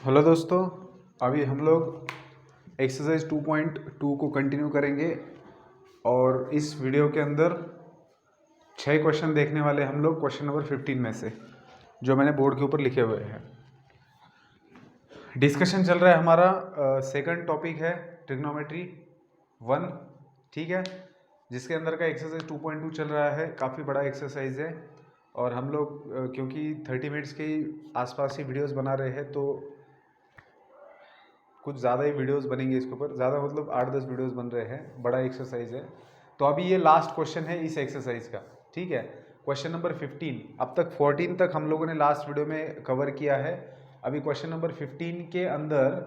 Hello दोस्तों, अभी हम लोग एक्सरसाइज 2.2 को कंटिन्यू करेंगे और इस वीडियो के अंदर 6 क्वेश्चन देखने वाले हम लोग क्वेश्चन नंबर 15 में से, जो मैंने बोर्ड के ऊपर लिखे हुए हैं। डिस्कशन चल रहा है हमारा, सेकंड टॉपिक है ट्रिग्नोमेट्री 1, ठीक है, जिसके अंदर का एक्सरसाइज 2.2 चल रहा है। काफ़ी बड़ा एक्सरसाइज है और हम लोग क्योंकि 30 मिनट्स के आसपास ही वीडियोस बना रहे हैं, तो कुछ ज़्यादा ही वीडियोस बनेंगे इसके ऊपर। ज़्यादा मतलब 8-10 वीडियोस बन रहे हैं, बड़ा एक्सरसाइज है। तो अभी ये लास्ट क्वेश्चन है इस एक्सरसाइज का, ठीक है। क्वेश्चन नंबर 15, अब तक 14 तक हम लोगों ने लास्ट वीडियो में कवर किया है। अभी क्वेश्चन नंबर 15 के अंदर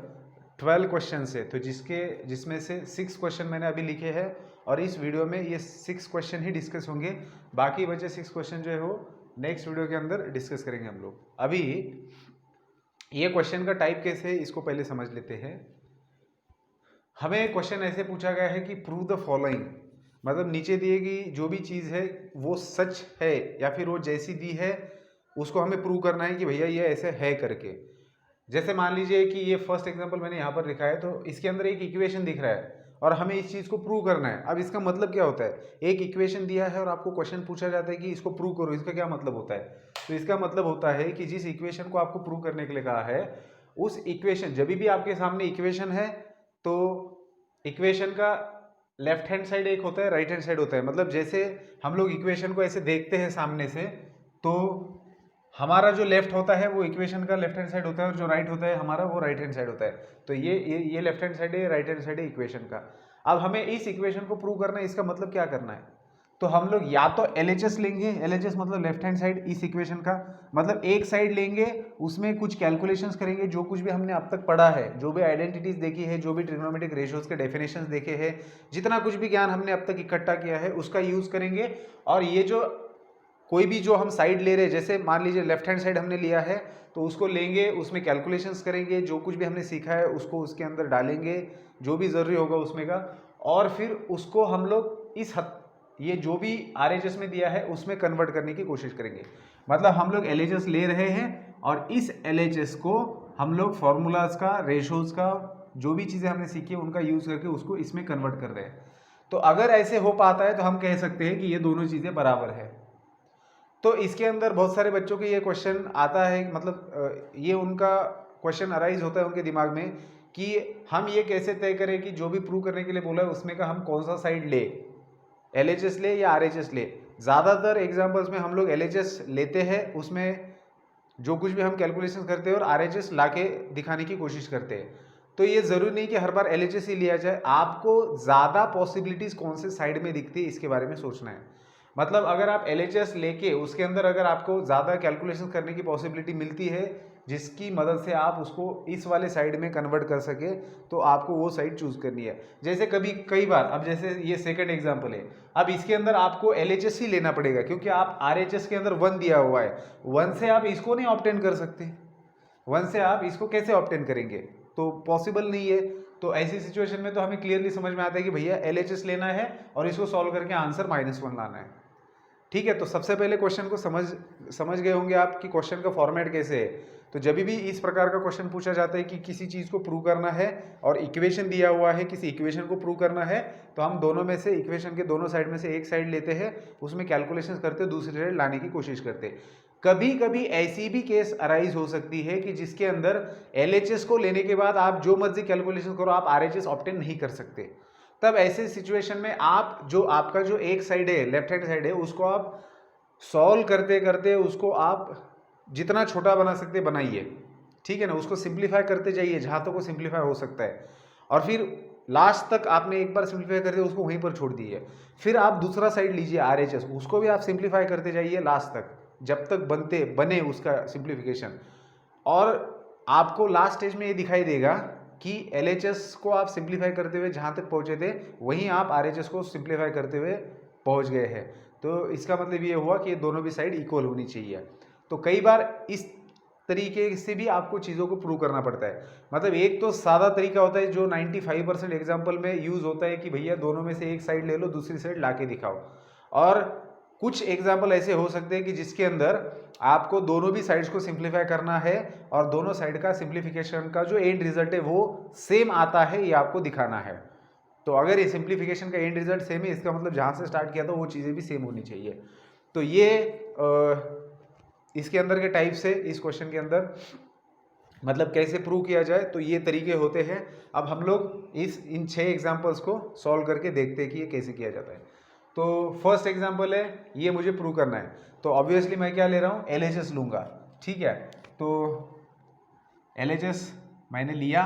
12 क्वेश्चन है, तो जिसमें से 6 क्वेश्चन मैंने अभी लिखे हैं और इस वीडियो में ये 6 क्वेश्चन ही डिस्कस होंगे। बाकी बचे 6 क्वेश्चन जो है वो नेक्स्ट वीडियो के अंदर डिस्कस करेंगे हम लोग। अभी ये क्वेश्चन का टाइप कैसे है इसको पहले समझ लेते हैं। हमें क्वेश्चन ऐसे पूछा गया है कि प्रूव द फॉलोइंग, मतलब नीचे दिए गई जो भी चीज़ है वो सच है या फिर वो जैसी दी है उसको हमें प्रूव करना है कि भैया ये ऐसे है करके। जैसे मान लीजिए कि ये फर्स्ट एग्जांपल मैंने यहाँ पर लिखा है, तो इसके अंदर एक इक्वेशन दिख रहा है और हमें इस चीज़ को प्रूव करना है। अब इसका मतलब क्या होता है, एक इक्वेशन दिया है और आपको क्वेश्चन पूछा जाता है कि इसको प्रूव करो, इसका क्या मतलब होता है। तो इसका मतलब होता है कि जिस इक्वेशन को आपको प्रूव करने के लिए कहा है, उस इक्वेशन, जब भी आपके सामने इक्वेशन है तो इक्वेशन का लेफ्ट हैंड साइड एक होता है, राइट हैंड साइड होता है। मतलब जैसे हम लोग इक्वेशन को ऐसे देखते हैं सामने से, तो हमारा जो लेफ्ट होता है वो इक्वेशन का लेफ्ट हैंड साइड होता है और जो राइट होता है हमारा वो राइट हैंड साइड होता है। तो ये लेफ्ट हैंड साइड है, राइट हैंड साइड है इक्वेशन का। अब हमें इस इक्वेशन को प्रूव करना है, इसका मतलब क्या करना है, तो हम लोग या तो LHS लेंगे, LHS मतलब लेफ्ट हैंड साइड इस इक्वेशन का, मतलब एक साइड लेंगे, उसमें कुछ कैलकुलेशंस करेंगे, जो कुछ भी हमने अब तक पढ़ा है, जो भी आइडेंटिटीज देखी है, जो भी ट्रिग्नोमेट्रिक रेशियोज के डेफिनेशंस देखे हैं, जितना कुछ भी ज्ञान हमने अब तक इकट्ठा किया है उसका यूज करेंगे। और ये जो कोई भी जो हम साइड ले रहे हैं, जैसे मान लीजिए लेफ्ट हैंड साइड हमने लिया है, तो उसको लेंगे, उसमें कैलकुलेशंस करेंगे, जो कुछ भी हमने सीखा है उसको उसके अंदर डालेंगे, जो भी ज़रूरी होगा उसमें का, और फिर उसको हम लोग इस हद, ये जो भी RHS में दिया है उसमें कन्वर्ट करने की कोशिश करेंगे। मतलब हम लोग LHS ले रहे हैं और इस LHS को हम लोग फॉर्मूलाज का, रेशोज का, जो भी चीज़ें हमने सीखी है उनका यूज़ करके उसको इसमें कन्वर्ट कर रहे हैं। तो अगर ऐसे हो पाता है तो हम कह सकते हैं कि ये दोनों चीज़ें बराबर है। तो इसके अंदर बहुत सारे बच्चों के ये क्वेश्चन आता है, मतलब ये उनका क्वेश्चन अराइज होता है उनके दिमाग में कि हम ये कैसे तय करें कि जो भी प्रूव करने के लिए बोला है उसमें का हम कौन सा साइड ले, LHS ले या RHS ले। ज़्यादातर एग्जाम्पल्स में हम लोग LHS लेते हैं, उसमें जो कुछ भी हम कैलकुलेशन करते हैं और RHS लाके दिखाने की कोशिश करते हैं। तो ये ज़रूरी नहीं कि हर बार LHS ही लिया जाए, आपको ज़्यादा पॉसिबिलिटीज़ कौन से साइड में दिखती है इसके बारे में सोचना है। मतलब अगर आप LHS लेके उसके अंदर अगर आपको ज़्यादा कैलकुलेशन करने की पॉसिबिलिटी मिलती है जिसकी मदद से आप उसको इस वाले साइड में कन्वर्ट कर सके, तो आपको वो साइड चूज करनी है। जैसे कई बार, अब जैसे ये सेकंड एग्जांपल है, अब इसके अंदर आपको LHS ही लेना पड़ेगा क्योंकि आप RHS के अंदर 1 दिया हुआ है, 1 से आप इसको नहीं ऑब्टेन कर सकते, 1 से आप इसको कैसे ऑब्टेन करेंगे, तो पॉसिबल नहीं है। तो ऐसी सिचुएशन में तो हमें क्लियरली समझ में आता है कि भैया LHS लेना है और इसको सॉल्व करके आंसर -1 लाना है, ठीक है। तो सबसे पहले क्वेश्चन को समझ गए होंगे आप कि क्वेश्चन का फॉर्मेट कैसे है। तो जब भी इस प्रकार का क्वेश्चन पूछा जाता है कि किसी चीज़ को प्रूव करना है और इक्वेशन दिया हुआ है, किसी इक्वेशन को प्रूव करना है, तो हम दोनों में से, इक्वेशन के दोनों साइड में से एक साइड लेते हैं, उसमें कैलकुलेशन करते हैं, दूसरी साइड लाने की कोशिश करते हैं। कभी कभी ऐसी भी केस अराइज हो सकती है कि जिसके अंदर LHS को लेने के बाद आप जो मर्जी कैलकुलेशन करो, आप RHS ऑब्टेन नहीं कर सकते। तब ऐसे सिचुएशन में आप जो आपका जो एक साइड है, लेफ्ट हैंड साइड है, उसको आप सॉल्व करते करते उसको आप जितना छोटा बना सकते बनाइए, ठीक है ना। उसको सिंप्लीफाई करते जाइए जहाँ तक वो सिंप्लीफाई हो सकता है, और फिर लास्ट तक आपने एक बार सिंप्लीफाई करके उसको वहीं पर छोड़ दीजिए। फिर आप दूसरा साइड लीजिए RHS, उसको भी आप सिंप्लीफाई करते जाइए लास्ट तक, जब तक बने उसका सिंप्लीफिकेशन। और आपको लास्ट स्टेज में ये दिखाई देगा कि LHS को आप सिंप्लीफाई करते हुए जहाँ तक पहुँचे थे वहीं आप RHS को सिंप्लीफाई करते हुए पहुँच गए हैं। तो इसका मतलब ये हुआ कि ये दोनों भी साइड इक्वल होनी चाहिए। तो कई बार इस तरीके से भी आपको चीज़ों को प्रूव करना पड़ता है। मतलब एक तो सादा तरीका होता है जो 95% एग्जाम्पल में यूज़ होता है कि भैया दोनों में से एक साइड ले लो, दूसरी साइड ला के दिखाओ। और कुछ एग्जाम्पल ऐसे हो सकते हैं कि जिसके अंदर आपको दोनों भी साइड्स को सिंप्लीफाई करना है और दोनों साइड का सिंप्लीफिकेशन का जो एंड रिजल्ट है वो सेम आता है, ये आपको दिखाना है। तो अगर ये सिंप्लीफिकेशन का एंड रिजल्ट सेम है, इसका मतलब जहाँ से स्टार्ट किया था वो चीज़ें भी सेम होनी चाहिए। तो ये इसके अंदर के टाइप्स है इस क्वेश्चन के अंदर, मतलब कैसे प्रूव किया जाए, तो ये तरीके होते हैं। अब हम लोग इन 6 एग्जाम्पल्स को सॉल्व करके देखते हैं कि ये कैसे किया जाता है। तो फर्स्ट एग्जाम्पल है, ये मुझे प्रूव करना है, तो ऑब्वियसली मैं क्या ले रहा हूँ, LHS लूँगा, ठीक है। तो LHS मैंने लिया,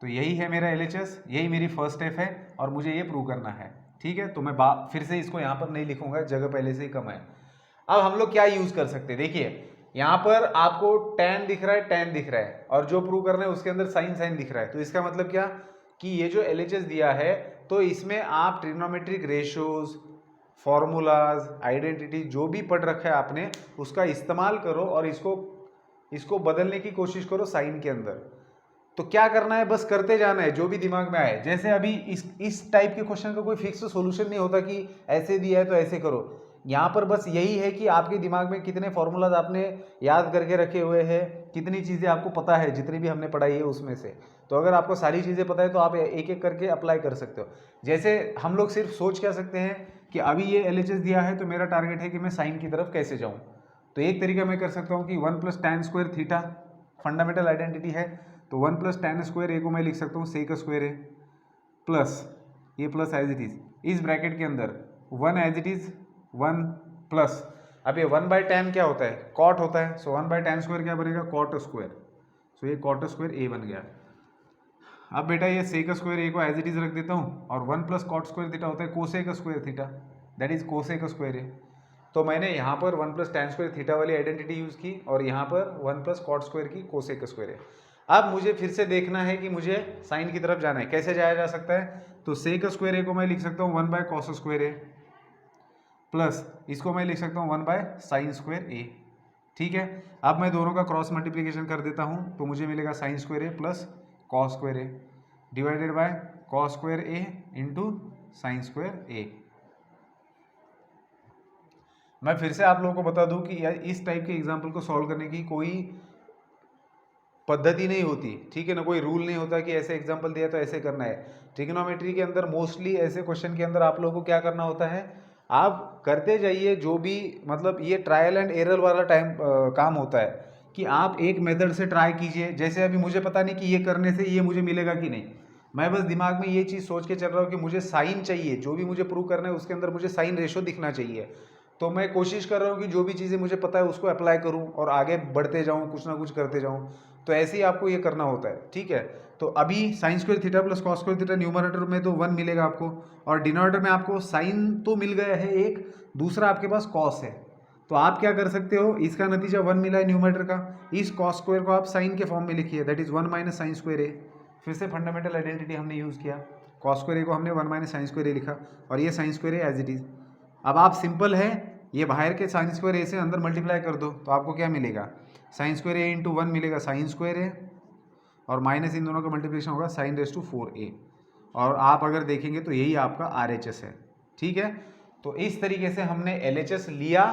तो यही है मेरा LHS, यही मेरी फर्स्ट स्टेप है और मुझे ये प्रूव करना है, ठीक है। तो मैं फिर से इसको यहाँ पर नहीं लिखूंगा, जगह पहले से ही कम है। अब हम लोग क्या यूज कर सकते हैं, देखिए यहाँ पर आपको tan दिख रहा है, tan दिख रहा है, और जो प्रूव करना है उसके अंदर sin दिख रहा है। तो इसका मतलब क्या कि ये जो LHS दिया है, तो इसमें आप ट्रिग्नोमेट्रिक रेशियोज, फॉर्मूलाज, आइडेंटिटी जो भी पढ़ रखा है आपने, उसका इस्तेमाल करो और इसको बदलने की कोशिश करो साइन के अंदर। तो क्या करना है, बस करते जाना है जो भी दिमाग में आए। जैसे अभी इस टाइप के क्वेश्चन का कोई फिक्स सोल्यूशन नहीं होता कि ऐसे दिया है तो ऐसे करो। यहाँ पर बस यही है कि आपके दिमाग में कितने फॉर्मूलाज आपने याद करके रखे हुए हैं, कितनी चीज़ें आपको पता है, जितनी भी हमने पढ़ाई है उसमें से। तो अगर आपको सारी चीज़ें पता है तो आप एक एक करके अप्लाई कर सकते हो। जैसे हम लोग सिर्फ सोच क्या सकते हैं कि अभी ये LHS दिया है तो मेरा टारगेट है कि मैं साइन की तरफ कैसे जाऊँ। तो एक तरीका मैं कर सकता हूँ कि 1 + tan square theta fundamental identity है, तो 1 + tan स्क्वायर ए को मैं लिख सकता हूँ सेक स्क्वायर ए, प्लस ये प्लस एज इट इज, इस ब्रैकेट के अंदर 1 एज इट इज 1 प्लस, अब ये 1/tan क्या होता है, कॉट होता है। सो 1/tan स्क्वायर क्या बनेगा, कॉट स्क्वायर। सो ये कॉट स्क्वायर ए बन गया। अब बेटा ये सेक स्क्वायर ए को एज इट इज रख देता हूँ, और 1 + cot स्क्वायर थीटा होता है cosec square theta, that is cosec square A. तो मैंने यहाँ पर 1 + tan स्क्वायर थीटा वाली आइडेंटिटी यूज़ की और यहाँ पर 1 + cot स्क्वायर की कोसेक स्क्वायर है। अब मुझे फिर से देखना है कि मुझे साइन की तरफ जाना है, कैसे जाया जा सकता है। तो सेक स्क्वायर ए को मैं लिख सकता हूँ 1/cos स्क्वायर ए, प्लस इसको मैं लिख सकता हूँ 1/sin स्क्वायर ए, ठीक है। अब मैं दोनों का क्रॉस मल्टीप्लिकेशन कर देता हूँ, तो मुझे मिलेगा sin square A plus cos square A divided by cos square A into sine square A. मैं फिर से आप लोगों को बता दूं कि यार इस टाइप के एग्जाम्पल को सॉल्व करने की कोई पद्धति नहीं होती, ठीक है ना, कोई रूल नहीं होता कि ऐसे एग्जाम्पल दिया तो ऐसे करना है। ट्रिग्नोमेट्री के अंदर मोस्टली ऐसे क्वेश्चन के अंदर आप लोगों को क्या करना होता है, आप करते जाइए जो भी, मतलब ये ट्रायल एंड एरर वाला काम होता है कि आप एक मेथड से ट्राई कीजिए। जैसे अभी मुझे पता नहीं कि ये करने से ये मुझे मिलेगा कि नहीं, मैं बस दिमाग में ये चीज़ सोच के चल रहा हूँ कि मुझे साइन चाहिए, जो भी मुझे प्रूव करना है उसके अंदर मुझे साइन रेशो दिखना चाहिए। तो मैं कोशिश कर रहा हूँ कि जो भी चीज़ें मुझे पता है उसको अप्लाई करूँ और आगे बढ़ते जाऊँ, कुछ ना कुछ करते जाऊँ। तो ऐसे ही आपको ये करना होता है, ठीक है। तो अभी sin square theta plus cos square theta numerator में तो 1 मिलेगा आपको, और डिनोमिनेटर में आपको साइन तो मिल गया है एक, दूसरा आपके पास cos है। तो आप क्या कर सकते हो, इसका नतीजा 1 मिला है न्यूमरेटर का, इस cos स्क्वायर को आप साइन के फॉर्म में लिखिए, दैट इज 1 - sin स्क्वायर ए। फिर से फंडामेंटल आइडेंटिटी हमने यूज़ किया, cos स्क्वायर ए को हमने 1 - sin स्क्वायर ए लिखा, और ये sin square A as it is. अब आप सिंपल है, ये बाहर के साइन स्क्वायर ए से अंदर मल्टीप्लाई कर दो, तो आपको क्या मिलेगा, साइन स्क्वायर ए इंटू 1 मिलेगा साइन स्क्वायर ए, और माइनस इन दोनों का मल्टीप्लिकेशन होगा sin रेज़ टू 4a, और आप अगर देखेंगे तो यही आपका RHS है, ठीक है। तो इस तरीके से हमने LHS लिया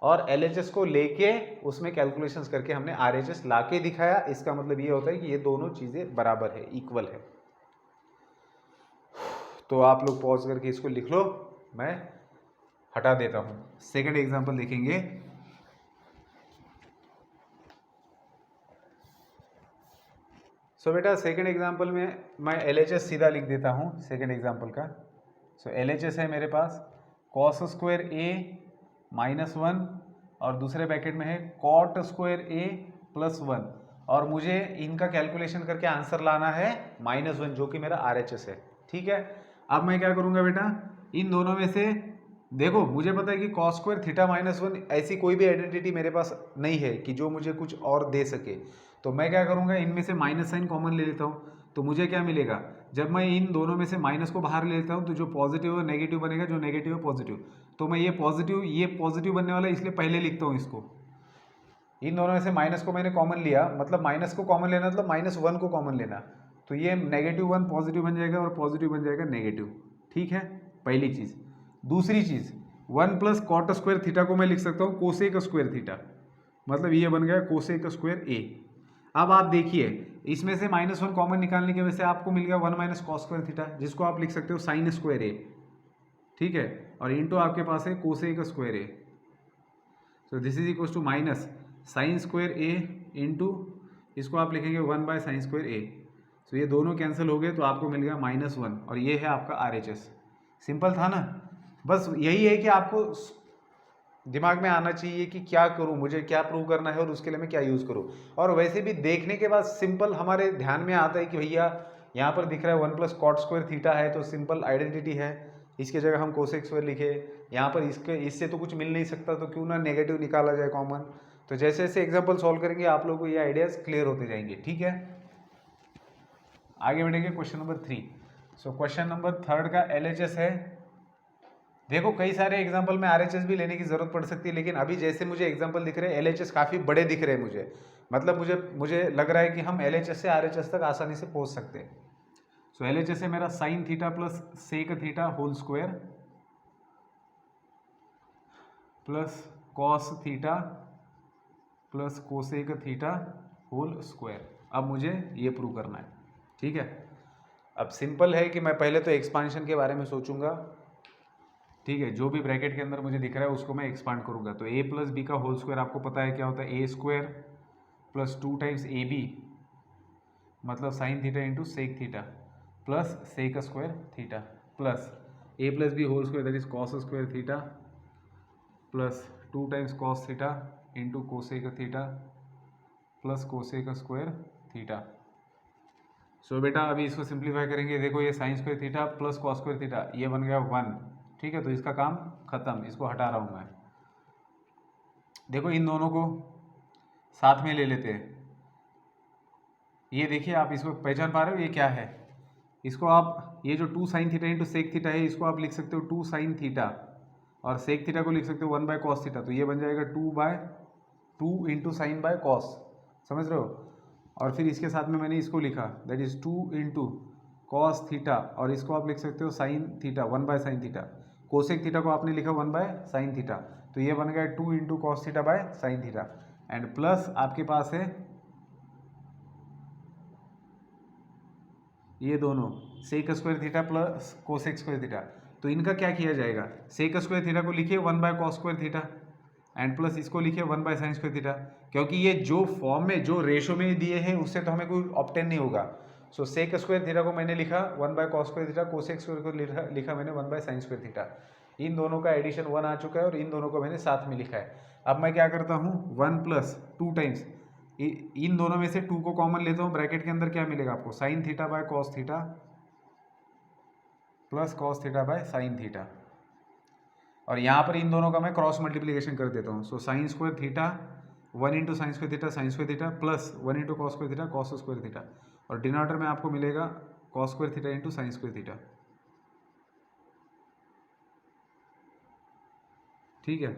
और LHS को लेके उसमें कैलकुलेशंस करके हमने RHS लाके दिखाया। इसका मतलब ये होता है कि ये दोनों चीज़ें बराबर है, इक्वल है। तो आप लोग पॉज करके इसको लिख लो, मैं हटा देता हूँ। सेकंड एग्जांपल देखेंगे। सो बेटा सेकंड एग्जांपल में मैं LHS सीधा लिख देता हूँ सेकंड एग्जांपल का। सो LHS है मेरे पास cos स्क्वायर ए -1 और दूसरे ब्रैकेट में है cot स्क्वायर ए +1, और मुझे इनका कैलकुलेशन करके आंसर लाना है -1, जो कि मेरा RHS है, ठीक है। अब मैं क्या करूँगा बेटा, इन दोनों में से देखो, मुझे पता है कि cos स्क्वायर थीटा -1 ऐसी कोई भी आइडेंटिटी मेरे पास नहीं है कि जो मुझे कुछ और दे सके। तो मैं क्या करूँगा, इनमें से माइनस साइन कॉमन ले लेता हूँ, तो मुझे क्या मिलेगा, जब मैं इन दोनों में से माइनस को बाहर ले लेता हूँ तो जो पॉजिटिव है नेगेटिव बनेगा, जो नेगेटिव है पॉजिटिव। तो मैं ये पॉजिटिव बनने वाला है, इसलिए पहले लिखता हूँ इसको। इन दोनों में से माइनस को मैंने कॉमन लिया, मतलब माइनस को कॉमन लेना मतलब -1 को कॉमन लेना, तो ये -1 पॉजिटिव बन जाएगा और पॉजिटिव बन जाएगा नेगेटिव, ठीक है, पहली चीज़। दूसरी चीज़, 1 प्लस कॉट स्क्वायर थीटा को मैं लिख सकता हूँ कोसेक स्क्वायर थीटा, मतलब ये बन गया कोसेक स्क्वायर ए। अब आप देखिए इसमें से -1 कॉमन निकालने की वजह से आपको मिल गया 1 माइनस कॉस स्क्वायर थीटा, जिसको आप लिख सकते हो साइन स्क्वायर ए, ठीक है, और इंटू आपके पास है cosec square A. So this is equal to minus sine square A into इसको आप लिखेंगे 1 by sine square A. So ये दोनों कैंसिल हो गए तो आपको मिल गया -1 और ये है आपका RHS। सिंपल था ना, बस यही है कि आपको दिमाग में आना चाहिए कि क्या करूं, मुझे क्या प्रूव करना है और उसके लिए मैं क्या यूज़ करूं। और वैसे भी देखने के बाद सिंपल हमारे ध्यान में आता है कि भैया यहाँ पर दिख रहा है 1 प्लस कॉट स्क्वायर थीटा है तो सिंपल आइडेंटिटी है, इसकी जगह हम कोसेक स्क्वायर लिखे, यहाँ पर इससे तो कुछ मिल नहीं सकता तो क्यों ना नेगेटिव निकाला जाए कॉमन। तो जैसे जैसे एग्जाम्पल सॉल्व करेंगे आप लोगों को ये आइडियाज क्लियर होते जाएंगे, ठीक है। आगे बढ़ेंगे question number 3। So question number 3 का LHS है। देखो कई सारे एग्जाम्पल में RHS भी लेने की जरूरत पड़ सकती है, लेकिन अभी जैसे मुझे एग्जाम्पल दिख रहे हैं LHS काफ़ी बड़े दिख रहे हैं मुझे, मतलब मुझे लग रहा है कि हम LHS से RHS तक आसानी से पहुंच सकते हैं। सो LHS है मेरा sine theta plus sec theta whole square plus cos theta plus cosec theta whole square. अब मुझे ये प्रूव करना है, ठीक है। अब सिंपल है कि मैं पहले तो एक्सपांशन के बारे में सोचूंगा, ठीक है, जो भी ब्रैकेट के अंदर मुझे दिख रहा है उसको मैं एक्सपांड करूंगा। तो a प्लस बी का होल स्क्वायर आपको पता है क्या होता है, A square plus 2 times A B मतलब sine theta into sec theta plus sec square theta plus a plus B whole square that is cos square theta plus 2 times cos theta into cosec theta plus cosec square theta. So बेटा अभी इसको simplify करेंगे, देखो ये sine square theta plus cos square theta ये बन गया 1, ठीक है, तो इसका काम खत्म, इसको हटा रहा हूँ मैं। देखो इन दोनों को साथ में ले लेते हैं, ये देखिए आप इसको पहचान पा रहे हो ये क्या है, इसको आप ये जो 2 sine theta into sec theta है इसको आप लिख सकते हो 2 साइन थीटा और सेक थीटा को लिख सकते हो 1 बाय कॉस थीटा, तो ये बन जाएगा 2 इंटू साइन बाय कॉस, समझ रहे हो। और फिर इसके साथ में मैंने इसको लिखा that is 2 into cos theta और इसको आप लिख सकते हो sine theta 1 by sine theta, cosec theta को आपने लिखा 1 बाय साइन थीटा, तो ये बन गया 2 into cos theta by sine theta and plus आपके पास है ये दोनों sec square theta plus cosec square theta. तो इनका क्या किया जाएगा, सेक स्क्वायर थीटा को लिखिए 1 by cos square theta and plus इसको लिखिए 1 बाय साइन स्क्वायर थीटा, क्योंकि ये जो फॉर्म में जो रेशो में दिए हैं उससे तो हमें कोई ऑब्टेन नहीं होगा। सो सेक स्क्वायर थीटा को मैंने लिखा 1 by cos square theta, cosec square को लिखा मैंने 1 बाय साइन स्क्वायर थीटा। इन दोनों का एडिशन 1 आ चुका है और इन दोनों को मैंने साथ में लिखा है। अब मैं क्या करता हूँ 1 प्लस 2 टाइम्स इन दोनों में से 2 को कॉमन लेता हूँ, ब्रैकेट के अंदर क्या मिलेगा आपको, sine theta by cos theta plus cos theta by sine theta, और यहाँ पर इन दोनों का मैं क्रॉस मल्टीप्लिकेशन कर देता हूँ। So sine square theta 1 into sine square theta plus 1 into cos square theta cos square theta, और डिनोमिनेटर में आपको मिलेगा cos square theta into sine square theta, ठीक है।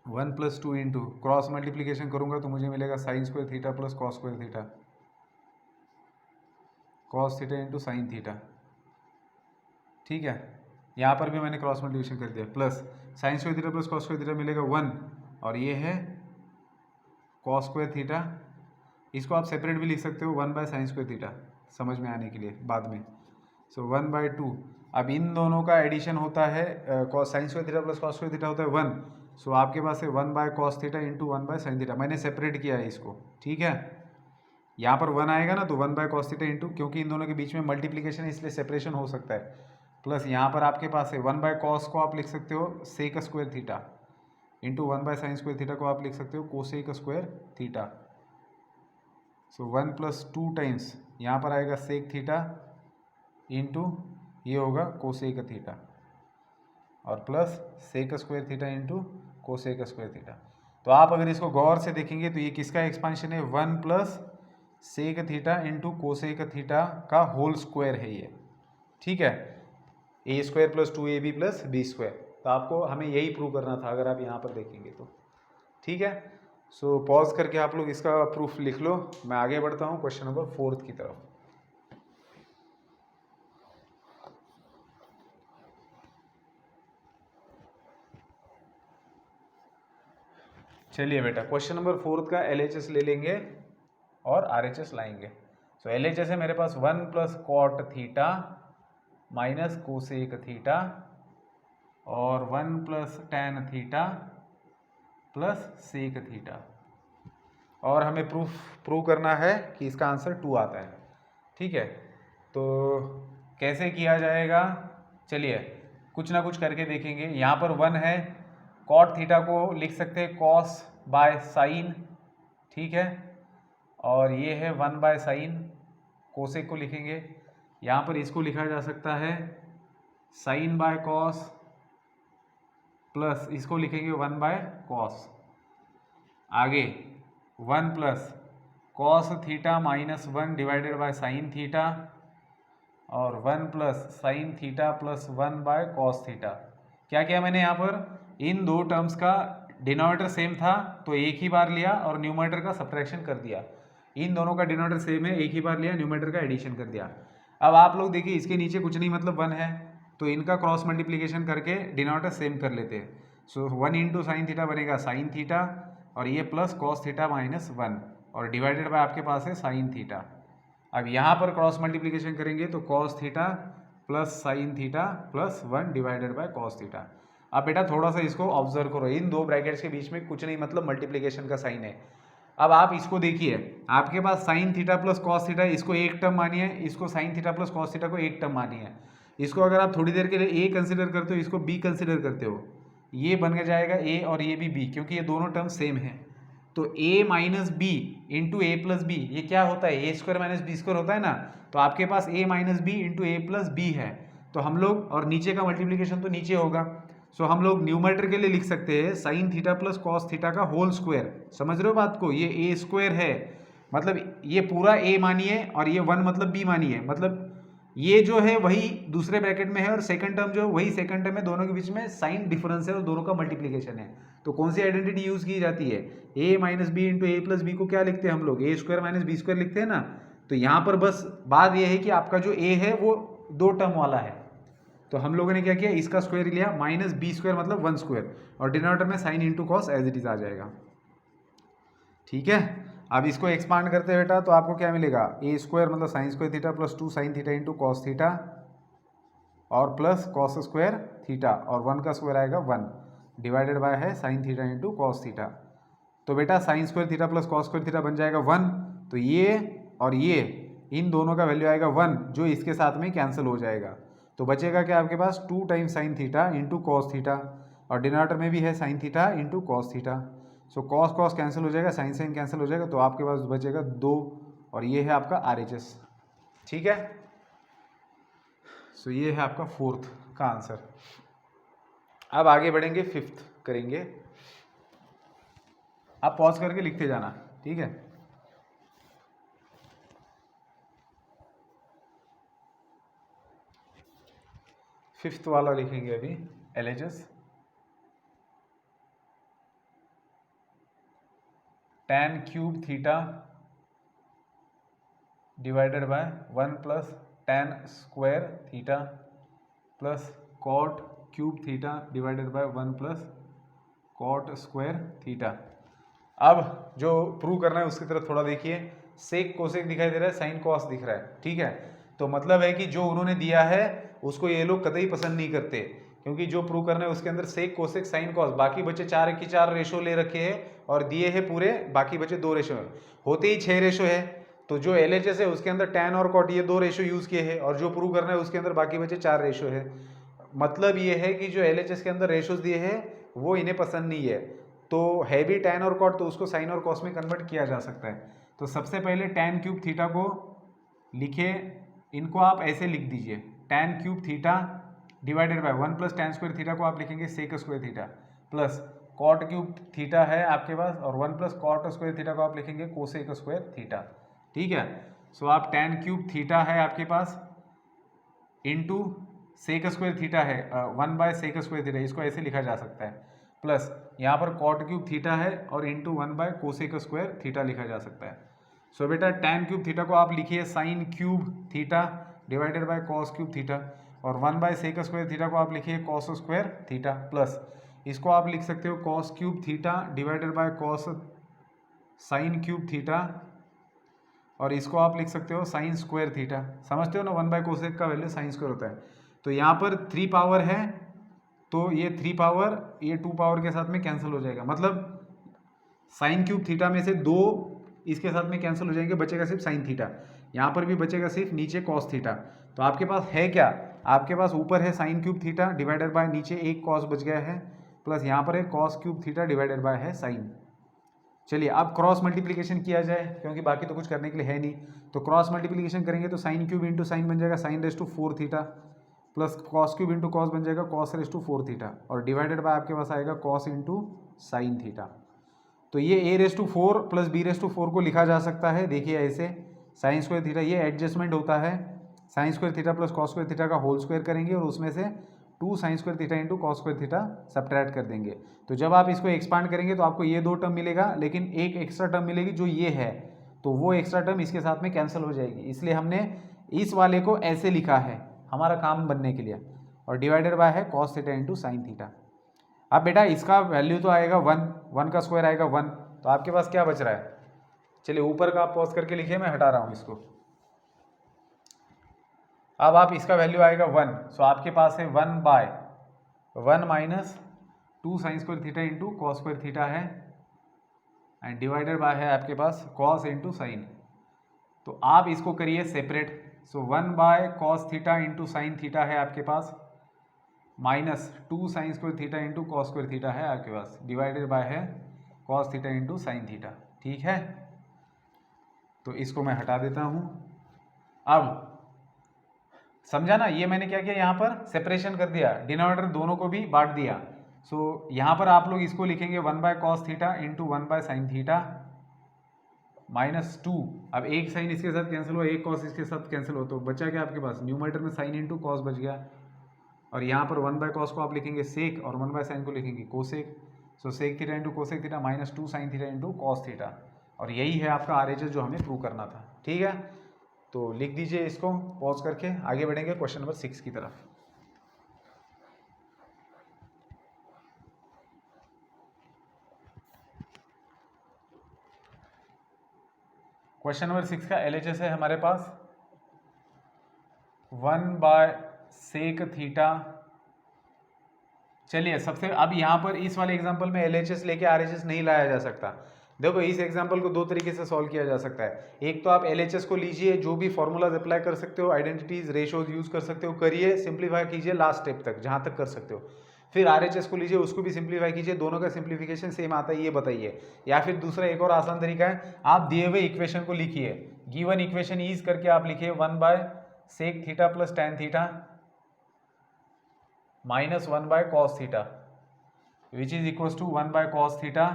1 प्लस 2 इंटू क्रॉस मल्टीप्लिकेशन करूंगा तो मुझे मिलेगा sign square theta plus cos square theta cos theta into sine theta, ठीक है। यहाँ पर भी मैंने क्रॉस मल्टीप्लिकेशन कर दिया plus sign square theta plus cos square theta मिलेगा 1 और ये है कॉस स्क्वायर थीटा, इसको आप सेपरेट भी लिख सकते हो 1 बाय साइन स्क्वायर थीटा समझ में आने के लिए बाद में। सो 1 बाय 2, अब इन दोनों का एडिशन होता है sine square theta plus cos square theta होता है 1, सो आपके पास है 1 by cos theta into 1 by sine theta, मैंने सेपरेट किया है इसको, ठीक है। यहाँ पर 1 आएगा ना तो 1 बाय कॉस थीटा इंटू, क्योंकि इन दोनों के बीच में मल्टीप्लिकेशन है इसलिए सेपरेशन हो सकता है, प्लस यहाँ पर आपके पास है 1 बाय कॉस को आप लिख सकते हो sec square theta into 1 by sine square theta को आप लिख सकते हो cosec square theta. So 1 plus 2 times यहाँ पर आएगा सेक थीटा इंटू ये होगा कोसेक थीटा और plus sec square theta into cosec square theta. तो आप अगर इसको गौर से देखेंगे तो ये किसका एक्सपांशन है, 1 plus sec theta into cosec theta का होल स्क्वायर है ये, ठीक है, A square plus 2ab plus B square. तो आपको हमें यही प्रूव करना था अगर आप यहाँ पर देखेंगे तो, ठीक है। सो पॉज करके आप लोग इसका प्रूफ लिख लो, मैं आगे बढ़ता हूँ क्वेश्चन नंबर 4 की तरफ। चलिए बेटा, क्वेश्चन नंबर 4 का LHS ले लेंगे और RHS लाएंगे। सो LHS है मेरे पास 1 plus cot theta minus cosec theta और 1 plus tan theta plus sec theta, और हमें प्रूव करना है कि इसका आंसर 2 आता है। ठीक है, तो कैसे किया जाएगा, चलिए कुछ ना कुछ करके देखेंगे। यहाँ पर 1 है, कॉट थीटा को लिख सकते हैं कॉस बाय साइन, ठीक है, और ये है 1 बाय साइन, कोसेक को लिखेंगे। यहाँ पर इसको लिखा जा सकता है साइन बाय कॉस प्लस इसको लिखेंगे 1 बाय कॉस। आगे 1 plus cos theta minus 1 divided by sine theta और 1 plus sign theta plus 1 by cos theta. क्या किया मैंने यहाँ पर, इन दो टर्म्स का डिनोमिनेटर सेम था तो एक ही बार लिया और न्यूमरेटर का सब्ट्रैक्शन कर दिया। इन दोनों का डिनोमिनेटर सेम है, एक ही बार लिया, न्यूमरेटर का एडिशन कर दिया। अब आप लोग देखिए, इसके नीचे कुछ नहीं मतलब 1 है, तो इनका क्रॉस मल्टीप्लिकेशन करके डिनोमिनेटर सेम कर लेते हैं। सो 1 इंटू साइन थीटा बनेगा साइन थीटा और ये प्लस कॉस थीटा माइनस 1 और डिवाइडेड बाय आपके पास है साइन थीटा। अब यहाँ पर क्रॉस मल्टीप्लिकेशन करेंगे तो cos theta plus sign theta plus 1 divided by cos theta. अब बेटा थोड़ा सा इसको ऑब्जर्व करो, इन दो ब्रैकेट्स के बीच में कुछ नहीं मतलब मल्टीप्लिकेशन का साइन है। अब आप इसको देखिए, आपके पास sine theta plus cos theta, इसको एक टर्म मानिए, इसको sine theta plus cos theta को एक टर्म मानिए। इसको अगर आप थोड़ी देर के लिए ए कंसिडर करते हो, इसको बी कंसिडर करते हो, ये बन जाएगा ए और ये भी बी, क्योंकि ये दोनों टर्म सेम है। तो a minus B into A plus B, ये क्या होता है, A square minus B square होता है ना। तो आपके पास a minus B into A plus B है, तो हम लोग, और नीचे का मल्टीप्लिकेशन तो नीचे होगा, सो हम लोग न्यूमरेटर के लिए लिख सकते हैं sign theta plus cos theta का होल स्क्वायर। समझ रहे हो बात को, ये ए स्क्वायर है, मतलब ये पूरा a मानिए और ये 1 मतलब b मानिए, मतलब ये जो है वही दूसरे ब्रैकेट में है और सेकंड टर्म जो वही सेकंड टर्म है, दोनों के बीच में साइन डिफरेंस है और दोनों का मल्टीप्लिकेशन है। तो कौन सी आइडेंटिटी यूज की जाती है, a minus B into A plus B को क्या लिखते हैं हम लोग, A square minus B square लिखते हैं ना। तो यहाँ पर बस बात यह है कि आपका जो a है वो 2 टर्म वाला है, तो हम लोगों ने क्या किया, इसका स्क्वायर लिया, माइनस बी स्क्वायर मतलब 1 स्क्वायर, और डिनोमिनेटर में sine into cos as it is आ जाएगा। ठीक है, अब इसको एक्सपांड करते हैं बेटा, तो आपको क्या मिलेगा, ए स्क्वायर मतलब sign square theta plus 2 sine theta into cos theta और प्लस कॉस स्क्वायर थीटा, और 1 का स्क्वायर आएगा 1 डिवाइडेड बाय है sign theta into cos theta. तो बेटा sign square theta plus cos square theta बन जाएगा 1, तो ये और ये इन दोनों का वैल्यू आएगा 1, जो इसके साथ में कैंसिल हो जाएगा। तो बचेगा क्या आपके पास, 2 times sign theta into cos theta, और डिनोमिनेटर में भी है sign theta into cos theta. So cos cos cancel हो जाएगा, साइन साइन कैंसिल हो जाएगा, तो आपके पास बचेगा 2, और ये है आपका RHS। ठीक है, सो ये है आपका 4th का आंसर। अब आगे बढ़ेंगे, 5th करेंगे, आप पॉज करके लिखते जाना, ठीक है। फिफ्थ वाला लिखेंगे अभी, LHS tan cube theta divided by 1 plus tan square theta plus cot cube theta divided by 1 plus cot square theta. अब जो प्रूव करना है उसकी तरफ थोड़ा देखिए, सेक कोसेक दिखाई दे रहा है, साइन कॉस दिख रहा है, ठीक है। तो मतलब है कि जो उन्होंने दिया है उसको ये लोग कतई पसंद नहीं करते, क्योंकि जो प्रूव करना है उसके अंदर सेक कोसेक साइन कॉस, बाकी बचे 4 की 4 रेशो ले रखे हैं और दिए हैं पूरे, बाकी बचे 2 रेशो है, होते ही 6 रेशो है। तो जो LHS है उसके अंदर टैन और कॉट ये 2 रेशो यूज किए हैं, और जो प्रूव करना है उसके अंदर बाकी बचे 4 रेशो है। मतलब ये है कि जो LHS के अंदर रेशोज दिए हैं वो इन्हें पसंद नहीं है, तो है भी टैन और कॉट, तो उसको साइन और कॉस में कन्वर्ट किया जा सकता है। तो सबसे पहले टैन क्यूब थीटा को लिखे, इनको आप ऐसे लिख दीजिए, tan cube theta divided by 1 plus tan square theta को आप लिखेंगे sec square theta plus cot cube theta है आपके पास, और 1 प्लस कॉट स्क्वायर थीटा को आप लिखेंगे कोसेक स्क्वायर थीटा। ठीक है, सो आप टैन क्यूब थीटा है आपके पास इंटू सेक स्क्वायर थीटा है 1 बाय सेक स्क्वायर थीटा, इसको ऐसे लिखा जा सकता है, प्लस यहाँ पर कॉट क्यूब थीटा है और into 1 bye cosec square theta लिखा जा सकता है। सो बेटा टैन क्यूब थीटा को आप लिखिए sine cube theta divided by cos cube theta, और 1 बाय सेक स्क्वायर थीटा को आप लिखिए कॉस स्क्वायर थीटा, प्लस इसको आप लिख सकते हो cos cube theta divided by cos sine cube theta, और इसको आप लिख सकते हो साइन स्क्वायर थीटा। समझते हो ना, 1 बाय कोसेक का वैल्यू साइन स्क्वायर होता है। तो यहाँ पर 3 पावर है, तो ये 3 पावर ये 2 पावर के साथ में कैंसिल हो जाएगा, मतलब साइन क्यूब थीटा में से 2 इसके साथ में कैंसिल हो जाएंगे, बचेगा सिर्फ साइन थीटा। यहाँ पर भी बचेगा सिर्फ नीचे कॉस थीटा। तो आपके पास है क्या, आपके पास ऊपर है sine cube theta divided bye नीचे एक कॉस बच गया है, प्लस यहाँ पर है cos cube theta divided by है साइन। चलिए अब क्रॉस मल्टीप्लिकेशन किया जाए, क्योंकि बाकी तो कुछ करने के लिए है नहीं। तो क्रॉस मल्टीप्लिकेशन करेंगे तो साइन क्यूब इंटू साइन बन जाएगा sine raise to 4 theta, plus cos cube into cos बन जाएगा कॉस रेस टू 4 थीटा, और डिवाइडेड बाय आपके पास आएगा कॉस इंटू साइन थीटा। तो ये A raise to 4 plus B raise to 4 को लिखा जा सकता है, देखिए ऐसे साइन स्क्वायर थीटा, ये एडजस्टमेंट होता है, sine square theta plus cos square theta का होल स्क्वायर करेंगे और उसमें से 2 sine square theta into cos square theta subtract कर देंगे। तो जब आप इसको एक्सपांड करेंगे तो आपको ये 2 टर्म मिलेगा, लेकिन एक एक्स्ट्रा टर्म मिलेगी जो ये है, तो वो एक्स्ट्रा टर्म इसके साथ में कैंसिल हो जाएगी, इसलिए हमने इस वाले को ऐसे लिखा है हमारा काम बनने के लिए, और डिवाइडेड बाय है cos theta into sine theta. अब बेटा इसका वैल्यू तो आएगा 1 का स्क्वायर आएगा 1, तो आपके पास क्या बच रहा है, चलिए ऊपर का आप पॉज करके लिखिए, मैं हटा रहा हूँ इसको। अब आप इसका वैल्यू आएगा 1, सो आपके पास है 1 by 1 minus 2 sine square theta into cos square theta है, एंड डिवाइडेड बाय है आपके पास कॉस इंटू साइन। तो आप इसको करिए separate, so 1 by cos theta into sine theta है आपके पास, minus 2 sine square theta into cos square theta है आपके पास, डिवाइडेड बाय है cos theta into sine theta. ठीक है, तो इसको मैं हटा देता हूँ। अब समझा ना, ये मैंने क्या किया, यहाँ पर सेपरेशन कर दिया, डिनोमिनेटर दोनों को भी बांट दिया। सो यहाँ पर आप लोग इसको लिखेंगे 1 by cos theta into 1 by sine theta minus 2, अब एक साइन इसके साथ कैंसिल हुआ, एक कॉस इसके साथ कैंसिल हो, तो बचा क्या आपके पास, न्यूमरेटर में साइन इंटू कॉस बच गया, और यहाँ पर 1 बाय कॉस को आप लिखेंगे सेक और 1 बाय साइन को लिखेंगे cosec, so sec theta into cosec theta minus 2 sine theta into cos theta, और यही है आपका RHS जो हमें प्रूव करना था। ठीक है, तो लिख दीजिए इसको पॉज करके, आगे बढ़ेंगे क्वेश्चन नंबर 6 की तरफ। क्वेश्चन नंबर 6 का LHS है हमारे पास 1 बाय सेक थीटा। चलिए सबसे, अब यहाँ पर इस वाले एग्जांपल में LHS लेके RHS नहीं लाया जा सकता। देखो इस एग्जांपल को 2 तरीके से सॉल्व किया जा सकता है, एक तो आप LHS को लीजिए, जो भी फॉर्मूलाज अप्लाई कर सकते हो, आइडेंटिटीज रेशोज यूज कर सकते हो, करिए सिंप्लीफाई कीजिए लास्ट स्टेप तक जहाँ तक कर सकते हो, फिर RHS को लीजिए, उसको भी सिंप्लीफाई कीजिए, दोनों का सिंप्लीफिकेशन सेम आता है ये बताइए, या फिर दूसरा एक और आसान तरीका है, आप दिए हुए इक्वेशन को लिखिए, गिवन इक्वेशन इज करके आप लिखिए 1 by sec theta plus tan theta minus 1 by cos theta which is equals to 1 by cos theta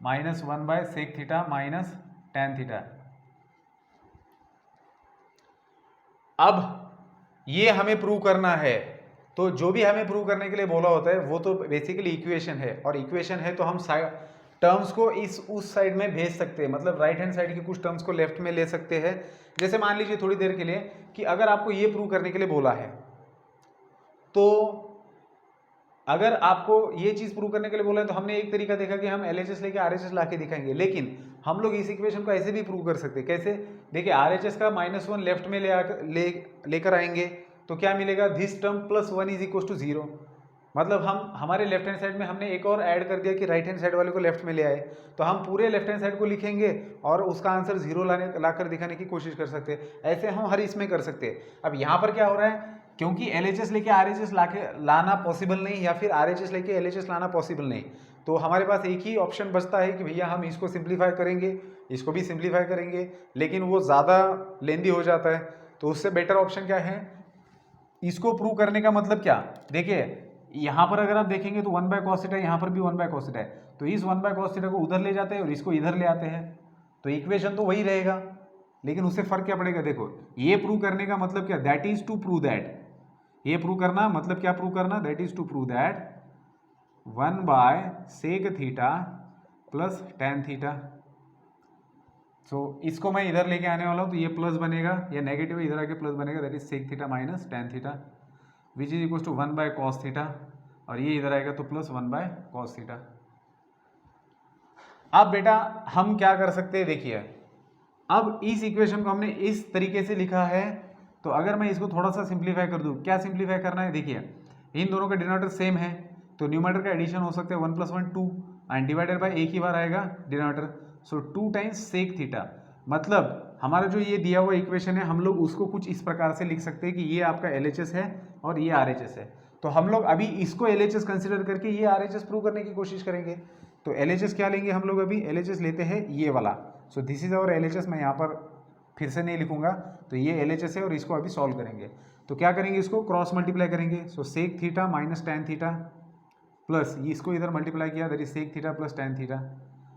minus 1 by sec theta minus tan theta. अब ये हमें प्रूव करना है, तो जो भी हमें प्रूव करने के लिए बोला होता है वो तो बेसिकली इक्वेशन है, और इक्वेशन है तो हम टर्म्स को उस साइड में भेज सकते हैं, मतलब राइट हैंड साइड के कुछ टर्म्स को लेफ्ट में ले सकते हैं। जैसे मान लीजिए थोड़ी देर के लिए कि अगर आपको ये प्रूव करने के लिए बोला है, तो अगर आपको ये चीज प्रूव करने के लिए बोला है तो हमने एक तरीका देखा कि हम LHS लेके RHS लाके दिखाएंगे, लेकिन हम लोग इस इक्वेशन को ऐसे भी प्रूव कर सकते हैं। कैसे, देखिए RHS का -1 लेफ्ट में लेकर आएंगे तो क्या मिलेगा, this term plus 1 is equal to 0, मतलब हम हमारे लेफ्ट हैंड साइड में हमने एक और ऐड कर दिया कि राइट हैंड साइड वाले को लेफ्ट में ले आए, तो हम पूरे लेफ्ट हैंड साइड को लिखेंगे और उसका आंसर 0 लाकर दिखाने की कोशिश कर सकते हैं। ऐसे हम हर इसमें कर सकते हैं। अब यहाँ पर क्या हो रहा है, क्योंकि LHS लेके RHS लाना पॉसिबल नहीं, या फिर RHS लेके LHS लाना पॉसिबल नहीं, तो हमारे पास एक ही ऑप्शन बचता है कि भैया हम इसको सिंप्लीफाई करेंगे, इसको भी सिंप्लीफाई करेंगे, लेकिन वो ज़्यादा लेंदी हो जाता है, तो उससे बेटर ऑप्शन क्या है, इसको प्रूव करने का मतलब क्या, देखिए यहाँ पर अगर आप देखेंगे तो 1 बाय कॉस थीटा, यहाँ पर भी 1 बाय कॉस थीटा है, तो इस 1 बाय कॉस थीटा को उधर ले जाते हैं और इसको इधर ले आते हैं, तो इक्वेशन तो वही रहेगा, लेकिन उससे फर्क क्या पड़ेगा, देखो ये प्रूव करने का मतलब क्या, that is to prove that, ये प्रूव करना मतलब क्या प्रूव करना, that is to prove that 1 by sec theta plus tan theta. So इसको मैं इधर लेके आने वाला हूँ, तो ये प्लस बनेगा, ये नेगेटिव इधर आके प्लस बनेगा, that is sec theta minus tan theta which is equal to 1 by cos theta और ये इधर आएगा तो प्लस 1/cos थीटा। अब बेटा हम क्या कर सकते हैं, देखिए अब इस इक्वेशन को हमने इस तरीके से लिखा है, तो अगर मैं इसको थोड़ा सा सिंप्लीफाई कर दूं, क्या सिंप्लीफाई करना है, देखिए इन दोनों का डिनोमिनेटर सेम है तो न्यूमरेटर का एडिशन हो सकता है 1 + 1 2 एंड डिवाइडेड बाय एक ही बार आएगा डिनोमिनेटर, सो 2 टाइम्स सेक थीटा। मतलब हमारा जो ये दिया हुआ इक्वेशन है हम लोग उसको कुछ इस प्रकार से लिख सकते हैं कि ये आपका LHS है और ये RHS है। तो हम लोग अभी इसको LHS कंसिडर करके ये RHS प्रूव करने की कोशिश करेंगे। तो LHS क्या लेंगे हम लोग, अभी LHS लेते हैं ये वाला, so this is our LHS। मैं यहाँ पर फिर से नहीं लिखूंगा, तो ये LHS है और इसको अभी सॉल्व करेंगे। तो क्या करेंगे, इसको क्रॉस मल्टीप्लाई करेंगे, so sec theta minus tan theta plus इसको इधर मल्टीप्लाई किया that is sec theta plus tan theta,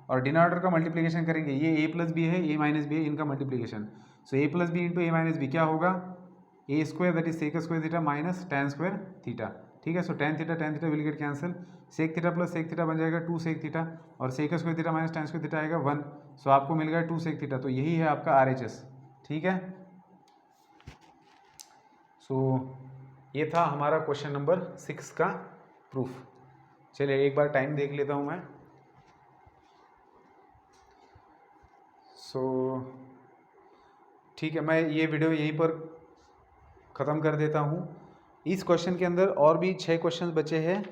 और डिनोमिनेटर का मल्टीप्लिकेशन करेंगे, ये a प्लस बी है, a माइनस बी है, इनका multiplication, so a plus B into a minus B क्या होगा, a square that is sec square theta minus tan square theta. ठीक है, so tan theta will get cancel, sec theta plus sec theta बन जाएगा 2 sec theta और sec square theta minus tan square theta आएगा 1, सो आपको मिल गया 2 sec theta. तो यही है आपका RHS। ठीक है, सो ये था हमारा क्वेश्चन नंबर 6 का प्रूफ। चलिए एक बार टाइम देख लेता हूँ मैं। सो ठीक है, मैं ये वीडियो यहीं पर ख़त्म कर देता हूँ। इस क्वेश्चन के अंदर और भी 6 क्वेश्चन बचे हैं,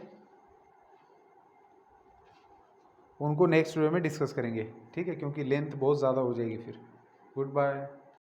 उनको नेक्स्ट वीडियो में डिस्कस करेंगे। ठीक है, क्योंकि लेंथ बहुत ज़्यादा हो जाएगी फिर। Good bye.